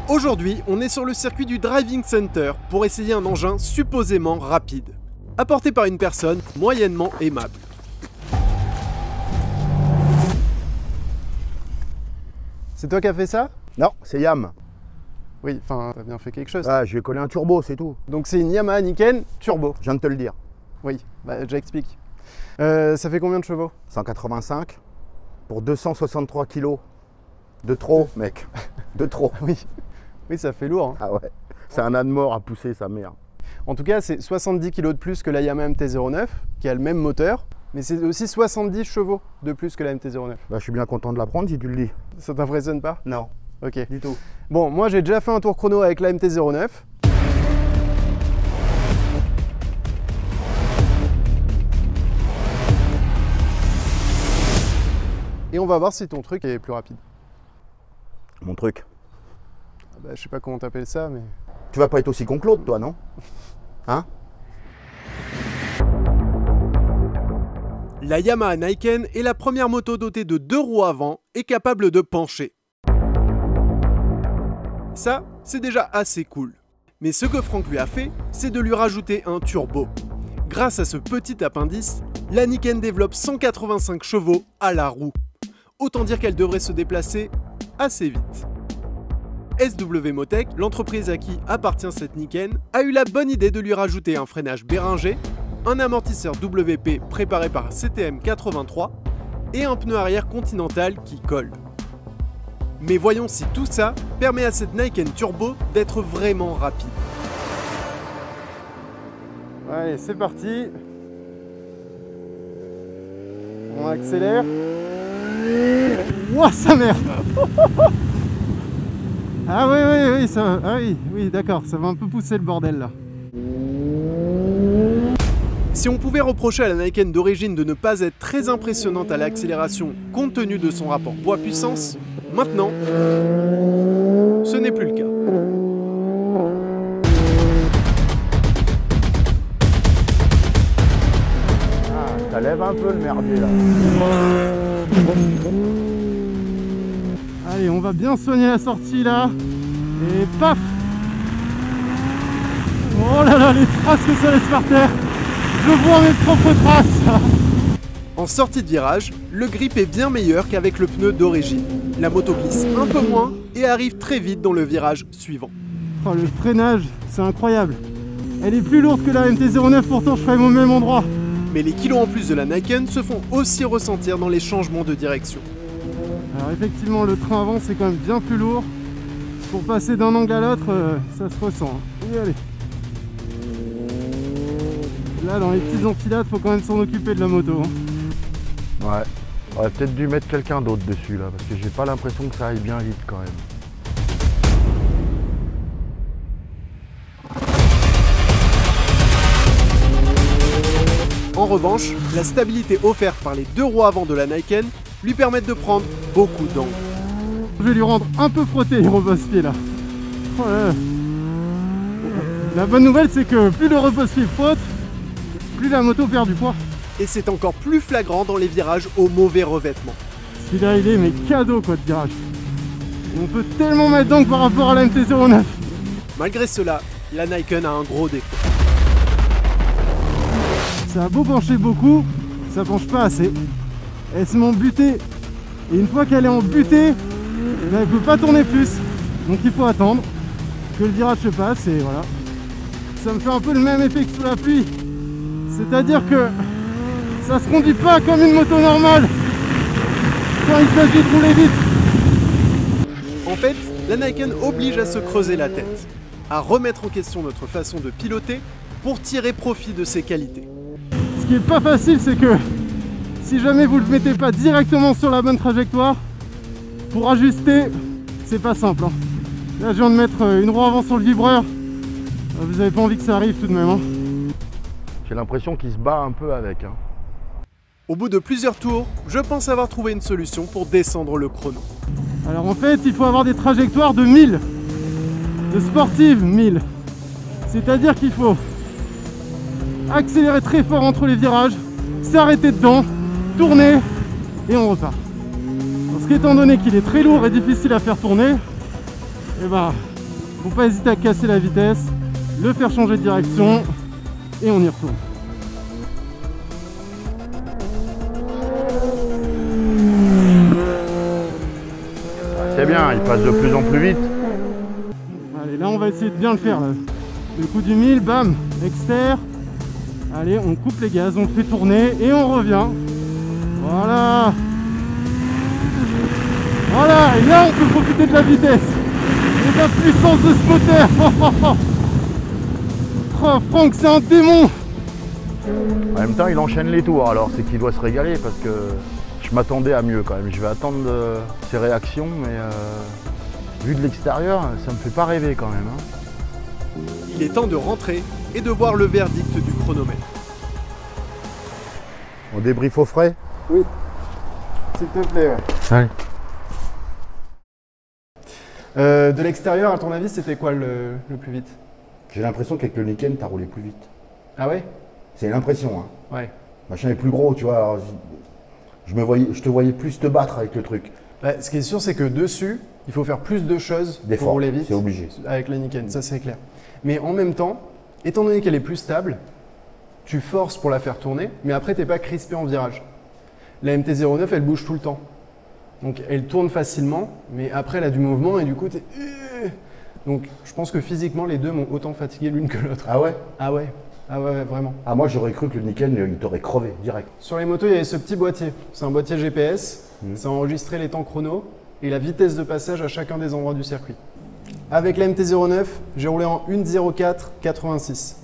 Aujourd'hui, on est sur le circuit du Driving Center pour essayer un engin supposément rapide, apporté par une personne moyennement aimable. C'est toi qui as fait ça? Non, c'est Yam. Oui, enfin, t'as bien fait quelque chose. Ah, je lui ai collé un turbo, c'est tout. Donc c'est une Yamaha Niken Turbo. Je viens de te le dire. Oui, bah j'explique. Ça fait combien de chevaux? 185 pour 263 kilos. De trop, mec. De trop. Oui, ça fait lourd. Hein. Ah ouais. C'est un âne mort à pousser sa mère. En tout cas, c'est 70 kg de plus que la Yamaha MT-09, qui a le même moteur, mais c'est aussi 70 chevaux de plus que la MT-09. Bah, je suis bien content de l'apprendre si tu le dis. Ça t'impressionne pas? Non. Ok. Du tout. Bon, moi j'ai déjà fait un tour chrono avec la MT-09. Et on va voir si ton truc est plus rapide. Mon truc. Ah bah, je sais pas comment t'appelles ça, mais... Tu vas pas être aussi con Claude, toi, non? Hein? La Yamaha Niken est la première moto dotée de 2 roues avant et capable de pencher. Ça, c'est déjà assez cool. Mais ce que Franck lui a fait, c'est de lui rajouter un turbo. Grâce à ce petit appendice, la Niken développe 185 chevaux à la roue. Autant dire qu'elle devrait se déplacer assez vite. SW Motec, l'entreprise à qui appartient cette Niken, a eu la bonne idée de lui rajouter un freinage Béringer, un amortisseur WP préparé par CTM 83 et un pneu arrière Continental qui colle. Mais voyons si tout ça permet à cette Niken Turbo d'être vraiment rapide. Allez, c'est parti. On accélère. Ouah, sa mère. Ah oui, ça, ah oui, d'accord, ça va un peu pousser le bordel là. Si on pouvait reprocher à la Niken d'origine de ne pas être très impressionnante à l'accélération compte tenu de son rapport poids-puissance, maintenant, ce n'est plus le cas. Ah, ça lève un peu le merdier là. Allez, on va bien soigner la sortie là. Et paf! Oh là là, les traces que ça laisse par terre! Je vois mes propres traces! En sortie de virage, le grip est bien meilleur qu'avec le pneu d'origine. La moto glisse un peu moins et arrive très vite dans le virage suivant. Oh, le freinage, c'est incroyable! Elle est plus lourde que la MT-09, pourtant je freine au même endroit. Mais les kilos en plus de la Niken se font aussi ressentir dans les changements de direction. Alors effectivement, le train avant c'est quand même bien plus lourd. Pour passer d'un angle à l'autre, ça se ressent. Et allez. Là, dans les petites enfilades, faut quand même s'en occuper de la moto. Ouais. On aurait peut-être dû mettre quelqu'un d'autre dessus là, parce que j'ai pas l'impression que ça aille bien vite quand même. En revanche, la stabilité offerte par les 2 roues avant de la Niken lui permettent de prendre beaucoup d'angles. Je vais lui rendre un peu frotté les repose-pieds là. Oh là là. La bonne nouvelle c'est que plus le repose-pied frotte, plus la moto perd du poids. Et c'est encore plus flagrant dans les virages au mauvais revêtement. Celui-là il est mais cadeau quoi de virage. On peut tellement mettre d'angles par rapport à la MT-09. Malgré cela, la Niken a un gros défaut. Ça a beau pencher beaucoup, ça penche pas assez. Elle se met en butée. Et une fois qu'elle est en butée, elle ne peut pas tourner plus. Donc il faut attendre que le virage se passe et voilà. Ça me fait un peu le même effet que sous la pluie. C'est-à-dire que ça se conduit pas comme une moto normale quand il s'agit de rouler vite. En fait, la Niken oblige à se creuser la tête, à remettre en question notre façon de piloter pour tirer profit de ses qualités. Ce qui est pas facile, c'est que si jamais vous ne le mettez pas directement sur la bonne trajectoire, pour ajuster, c'est pas simple. Hein. Là, je viens de mettre une roue avant sur le vibreur. Vous avez pas envie que ça arrive tout de même. Hein. J'ai l'impression qu'il se bat un peu avec. Hein. Au bout de plusieurs tours, je pense avoir trouvé une solution pour descendre le chrono. Alors en fait, il faut avoir des trajectoires de 1000, de sportives 1000. C'est-à-dire qu'il faut accélérer très fort entre les virages, s'arrêter dedans, tourner et on repart. Parce qu'étant donné qu'il est très lourd et difficile à faire tourner, et ben faut pas hésiter à casser la vitesse, le faire changer de direction et on y retourne. C'est bien, il passe de plus en plus vite. Allez, là on va essayer de bien le faire là. Le coup du 1000, bam, externe. Allez, on coupe les gaz, on le fait tourner et on revient. Voilà. Voilà, et là on peut profiter de la vitesse et de la puissance de ce moteur. Oh, Franck, c'est un démon. En même temps, il enchaîne les tours, alors c'est qu'il doit se régaler parce que je m'attendais à mieux quand même. Je vais attendre ses réactions, mais vu de l'extérieur, ça me fait pas rêver quand même. Hein. Il est temps de rentrer et de voir le verdict du chronomètre. On débriefe au frais? Oui, s'il te plaît. Ouais. Allez. De l'extérieur, à ton avis, c'était quoi le plus vite? J'ai l'impression qu'avec le Niken, t'as roulé plus vite. Ah ouais? C'est l'impression. Hein. Ouais. Machin est plus gros, tu vois. Alors, je te voyais plus te battre avec le truc. Bah, ce qui est sûr, c'est que dessus, il faut faire plus de choses pour rouler vite. C'est obligé. Avec la Niken, ça c'est clair. Mais en même temps, étant donné qu'elle est plus stable, tu forces pour la faire tourner, mais après, tu n'es pas crispé en virage. La MT-09, elle bouge tout le temps. Donc, elle tourne facilement, mais après, elle a du mouvement et du coup, tu es... Donc, je pense que physiquement, les deux m'ont autant fatigué l'une que l'autre. Ah ouais? Ah ouais? Ah ouais, vraiment. Ah, moi, j'aurais cru que le Niken, il t'aurait crevé direct. Sur les motos, il y avait ce petit boîtier. C'est un boîtier GPS. Ça enregistrait les temps chrono et la vitesse de passage à chacun des endroits du circuit. Avec la MT-09, j'ai roulé en 1.04.86.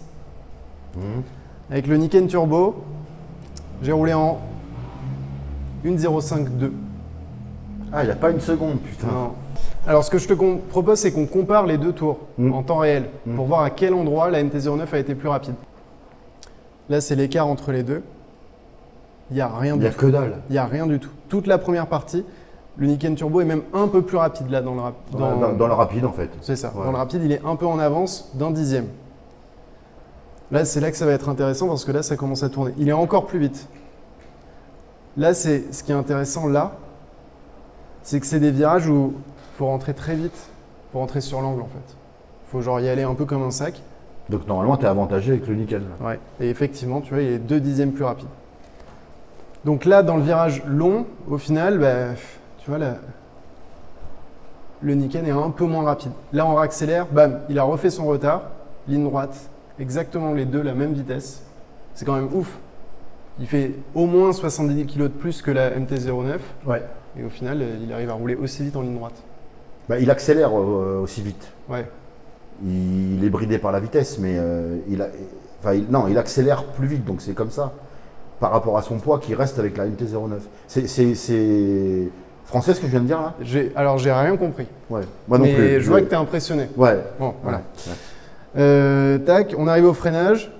Avec le Niken Turbo, j'ai roulé en 1.05.2. Ah, il n'y a pas une seconde, putain. Non. Alors, ce que je te propose, c'est qu'on compare les deux tours en temps réel pour voir à quel endroit la MT-09 a été plus rapide. Là, c'est l'écart entre les deux. Il n'y a rien du tout. Il n'y a que dalle. Il n'y a rien du tout. Toute la première partie, le Niken Turbo est même un peu plus rapide là dans le dans le rapide, en fait. C'est ça. Ouais. Dans le rapide, il est un peu en avance d'un dixième. Là, c'est là que ça va être intéressant parce que là, ça commence à tourner. Il est encore plus vite. Là, c'est ce qui est intéressant là, c'est que c'est des virages où il faut rentrer très vite pour rentrer sur l'angle en fait. Il faut genre y aller un peu comme un sac. Donc normalement, tu es avantagé avec le Niken. Là. Ouais. Et effectivement, tu vois, il est 2 dixièmes plus rapide. Donc là, dans le virage long, au final, bah, tu vois, là, le Niken est un peu moins rapide. Là, on réaccélère, bam, il a refait son retard, ligne droite, exactement les deux, la même vitesse. C'est quand même ouf. Il fait au moins 70 kg de plus que la MT-09. Ouais. Et au final, il arrive à rouler aussi vite en ligne droite. Bah, il accélère aussi vite. Ouais. Il est bridé par la vitesse, mais il accélère plus vite, donc c'est comme ça. Par rapport à son poids qui reste avec la MT-09. C'est français ce que je viens de dire là? Alors, j'ai rien compris. Ouais. Moi non mais plus. je vois que tu es impressionné. Ouais. Bon, voilà. Ouais. Tac, on arrive au freinage.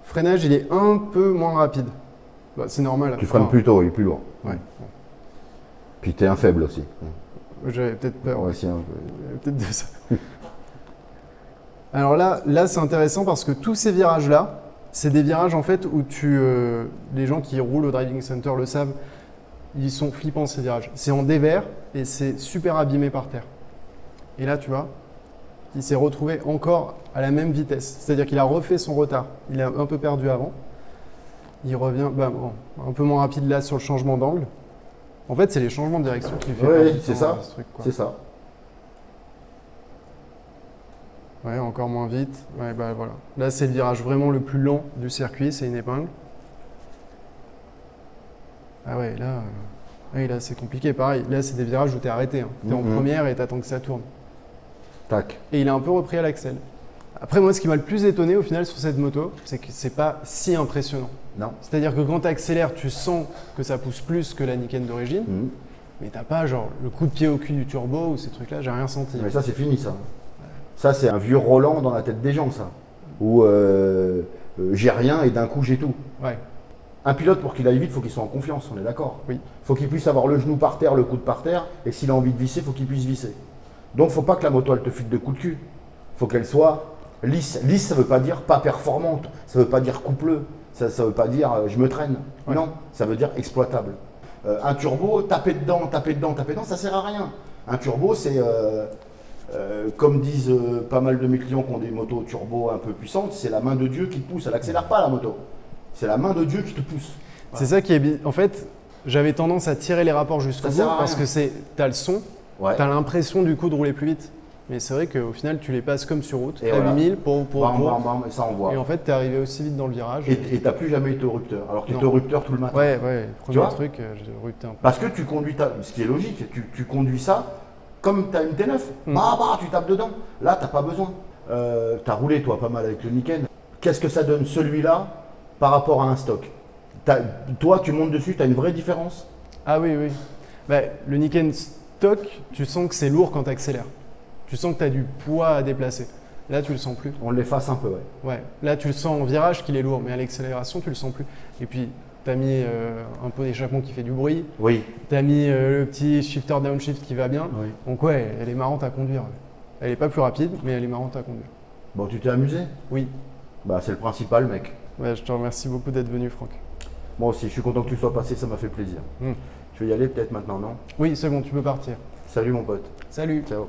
Freinage, il est un peu moins rapide. Bah, c'est normal. Tu freines plus tôt, il est plus lourd. Ouais. Puis tu es un faible aussi. J'avais peut-être peur. Ouais, J'avais peut-être de ça. Alors là c'est intéressant parce que tous ces virages-là, c'est des virages en fait où les gens qui roulent au driving center le savent, ils sont flippants ces virages. C'est en dévers et c'est super abîmé par terre. Et là, tu vois, il s'est retrouvé encore à la même vitesse. C'est-à-dire qu'il a refait son retard. Il a un peu perdu avant. Il revient un peu moins rapide là sur le changement d'angle. En fait, c'est les changements de direction qui fait perdre du c'est temps ça. à ce truc, quoi. C'est ça. Ouais, encore moins vite. Ouais, bah voilà. Là, c'est le virage vraiment le plus lent du circuit, c'est une épingle. Ah ouais, là c'est compliqué. Pareil, là, c'est des virages où tu es arrêté. Hein. Tu es en première et tu attends que ça tourne. Tac. Et il a un peu repris à l'axel. Après, moi, ce qui m'a le plus étonné au final sur cette moto, c'est que c'est pas si impressionnant. Non. C'est-à-dire que quand tu accélères, tu sens que ça pousse plus que la Niken d'origine, mais t'as pas genre le coup de pied au cul du turbo ou ces trucs-là, j'ai rien senti. Mais ça, c'est fini, ça. Ça, c'est un vieux Roland dans la tête des gens, ça. Où j'ai rien et d'un coup, j'ai tout. Ouais. Un pilote, pour qu'il aille vite, il faut qu'il soit en confiance, on est d'accord? Oui. Il faut qu'il puisse avoir le genou par terre, le coude par terre, et s'il a envie de visser, il faut qu'il puisse visser. Donc, il ne faut pas que la moto, elle te file de coups de cul. Il faut qu'elle soit lisse. Lisse, ça ne veut pas dire pas performante, ça ne veut pas dire couple, ça ne veut pas dire je me traîne. Ouais. Non, ça veut dire exploitable. Un turbo, taper dedans, ça ne sert à rien. Un turbo, c'est Comme disent pas mal de mes clients qui ont des motos turbo un peu puissantes, c'est la main de Dieu qui te pousse. Elle n'accélère pas la moto. C'est la main de Dieu qui te pousse. C'est ça qui est… En fait, j'avais tendance à tirer les rapports jusqu'au Ça bout sert à parce rien. que tu as le son, Ouais. tu as l'impression du coup de rouler plus vite. Mais c'est vrai qu'au final, tu les passes comme sur route, Et à voilà. 8000 pour… Bam, bam, bam, et ça envoie. Et en fait, tu es arrivé aussi vite dans le virage. Et tu n'as plus jamais été au rupteur. Alors que tu étais Non. au rupteur tout le matin. Ouais, premier vois truc, j'ai rupté un peu. Parce que tu conduis ce qui est logique, tu conduis ça comme tu as une T9. Tu tapes dedans. Là, tu n'as pas besoin. Tu as roulé, toi, pas mal avec le Niken. Qu'est-ce que ça donne celui-là par rapport à un stock? Toi, tu montes dessus, tu as une vraie différence? Ah oui, oui. Bah, le Niken stock, tu sens que c'est lourd quand tu accélères. Tu sens que tu as du poids à déplacer. Là, tu le sens plus. On l'efface un peu, ouais. Ouais. Là, tu le sens en virage qu'il est lourd, mais à l'accélération, tu le sens plus. Et puis, tu as mis un pot d'échappement qui fait du bruit. Oui. Tu as mis le petit shifter downshift qui va bien. Oui. Donc ouais, elle est marrante à conduire. Elle n'est pas plus rapide, mais elle est marrante à conduire. Bon, tu t'es amusé? Oui. Bah, c'est le principal, mec. Ouais, je te remercie beaucoup d'être venu, Franck. Moi aussi, je suis content que tu sois passé, ça m'a fait plaisir. Je vais y aller peut-être maintenant, non? Oui, c'est bon, tu peux partir. Salut mon pote. Salut. Ciao.